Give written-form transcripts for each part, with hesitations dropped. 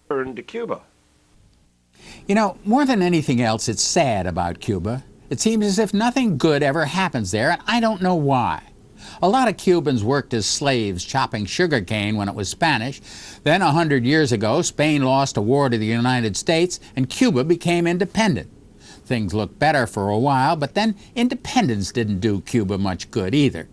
to Cuba. You know, more than anything else, it's sad about Cuba. It seems as if nothing good ever happens there, and I don't know why. A lot of Cubans worked as slaves chopping sugarcane when it was Spanish. Then, 100 years ago, Spain lost a war to the United States, and Cuba became independent. Things looked better for a while, but then independence didn't do Cuba much good either.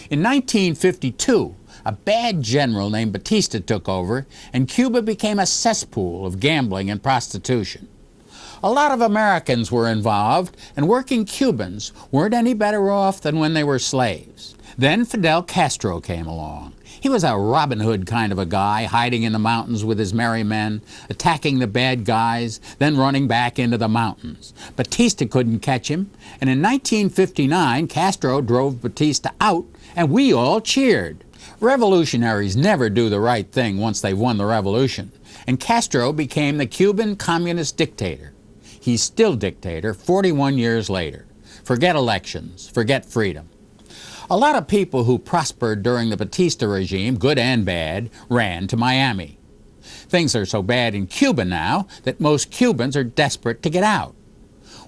In 1952, a bad general named Batista took over, and Cuba became a cesspool of gambling and prostitution. A lot of Americans were involved, and working Cubans weren't any better off than when they were slaves. Then Fidel Castro came along. He was a Robin Hood kind of a guy, hiding in the mountains with his merry men, attacking the bad guys, then running back into the mountains. Batista couldn't catch him, and in 1959, Castro drove Batista out, and we all cheered. Revolutionaries never do the right thing once they've won the revolution, and Castro became the Cuban communist dictator. He's still dictator 41 years later. Forget elections, forget freedom. A lot of people who prospered during the Batista regime, good and bad, ran to Miami. Things are so bad in Cuba now that most Cubans are desperate to get out.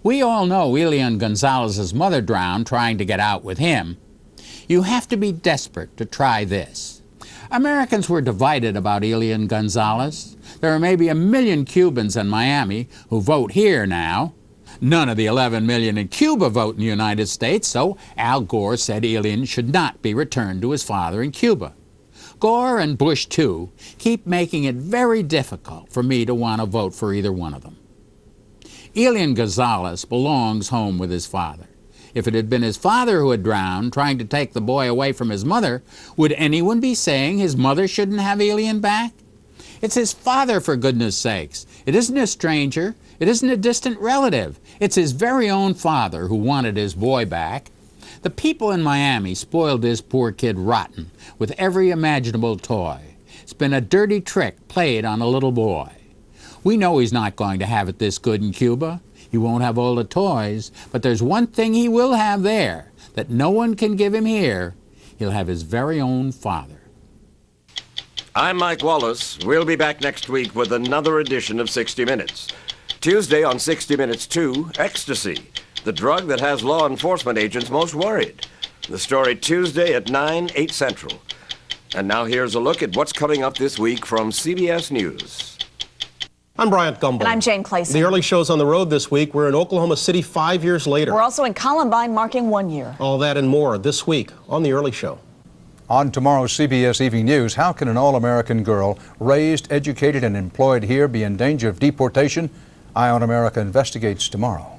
We all know Elian Gonzalez's mother drowned trying to get out with him. You have to be desperate to try this. Americans were divided about Elian Gonzalez. There are maybe 1 million Cubans in Miami who vote here now. None of the 11 million in Cuba vote in the United States, so Al Gore said Elian should not be returned to his father in Cuba. Gore and Bush, too, keep making it very difficult for me to want to vote for either one of them. Elian Gonzalez belongs home with his father. If it had been his father who had drowned, trying to take the boy away from his mother, would anyone be saying his mother shouldn't have Elian back? It's his father, for goodness sakes. It isn't a stranger. It isn't a distant relative. It's his very own father who wanted his boy back. The people in Miami spoiled this poor kid rotten with every imaginable toy. It's been a dirty trick played on a little boy. We know he's not going to have it this good in Cuba. He won't have all the toys, but there's one thing he will have there that no one can give him here. He'll have his very own father. I'm Mike Wallace. We'll be back next week with another edition of 60 Minutes. Tuesday on 60 Minutes 2, ecstasy, the drug that has law enforcement agents most worried. The story Tuesday at 9, 8 Central. And now here's a look at what's coming up this week from CBS News. I'm Bryant Gumbel. And I'm Jane Clayson. The early show's on the road this week. We're in Oklahoma City 5 years later. We're also in Columbine, marking 1 year. All that and more this week on The Early Show. On tomorrow's CBS Evening News, how can an all-American girl raised, educated, and employed here be in danger of deportation? Eye on America investigates tomorrow.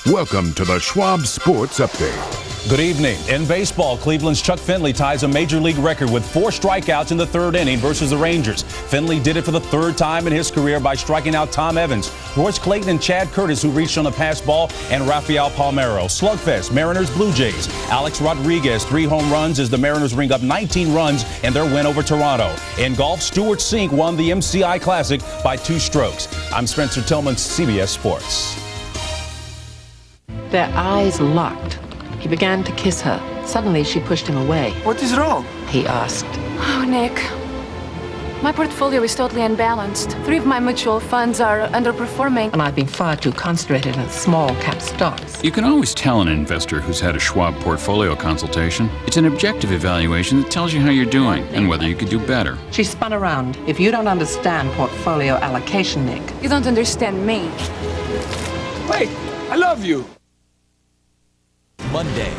Welcome to the Schwab Sports Update. Good evening. In baseball, Cleveland's Chuck Finley ties a major league record with 4 strikeouts in the 3rd inning versus the Rangers. Finley did it for the 3rd time in his career by striking out Tom Evans, Royce Clayton, and Chad Curtis, who reached on a pass ball, and Rafael Palmeiro. Slugfest, Mariners, Blue Jays. Alex Rodriguez, 3 home runs as the Mariners ring up 19 runs in their win over Toronto. In golf, Stuart Sink won the MCI Classic by 2 strokes. I'm Spencer Tillman, CBS Sports. Their eyes locked. He began to kiss her. Suddenly, she pushed him away. What is wrong? He asked. Oh, Nick. My portfolio is totally unbalanced. 3 of my mutual funds are underperforming. And I've been far too concentrated in small cap stocks. You can always tell an investor who's had a Schwab portfolio consultation. It's an objective evaluation that tells you how you're doing and whether you could do better. She spun around. If you don't understand portfolio allocation, Nick. You don't understand me. Wait, I love you. Monday,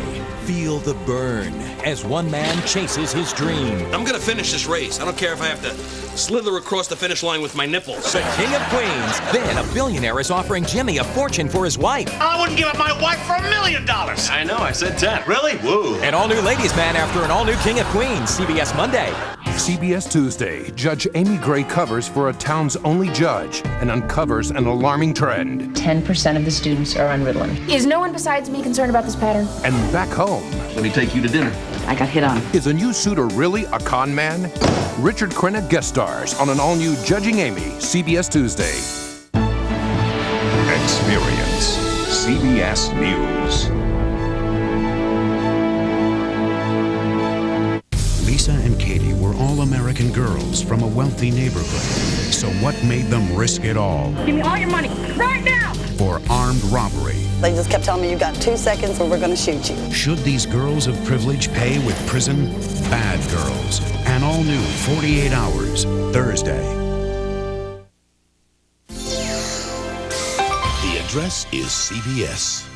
feel the burn as one man chases his dream. I'm gonna finish this race. I don't care if I have to slither across the finish line with my nipples. The King of Queens. Then a billionaire is offering Jimmy a fortune for his wife. I wouldn't give up my wife for $1 million. I know, I said 10. Really? Woo. An all-new ladies' man after an all-new King of Queens. CBS Monday. CBS Tuesday, Judge Amy Gray covers for a town's only judge and uncovers an alarming trend. 10% of the students are on Ritalin. Is no one besides me concerned about this pattern? And back home, Let me take you to dinner. I got hit on. is a new suitor really a con man? Richard Crenna guest stars on an all-new Judging Amy, CBS Tuesday. Experience CBS News. Lisa and Katie were all American American girls from a wealthy neighborhood. So what made them risk it all Give me all your money, right now! for armed robbery? They just kept telling me, you got 2 seconds or we're going to shoot you. Should these girls of privilege pay with prison? Bad Girls. An all-new 48 Hours, Thursday. The address is CBS.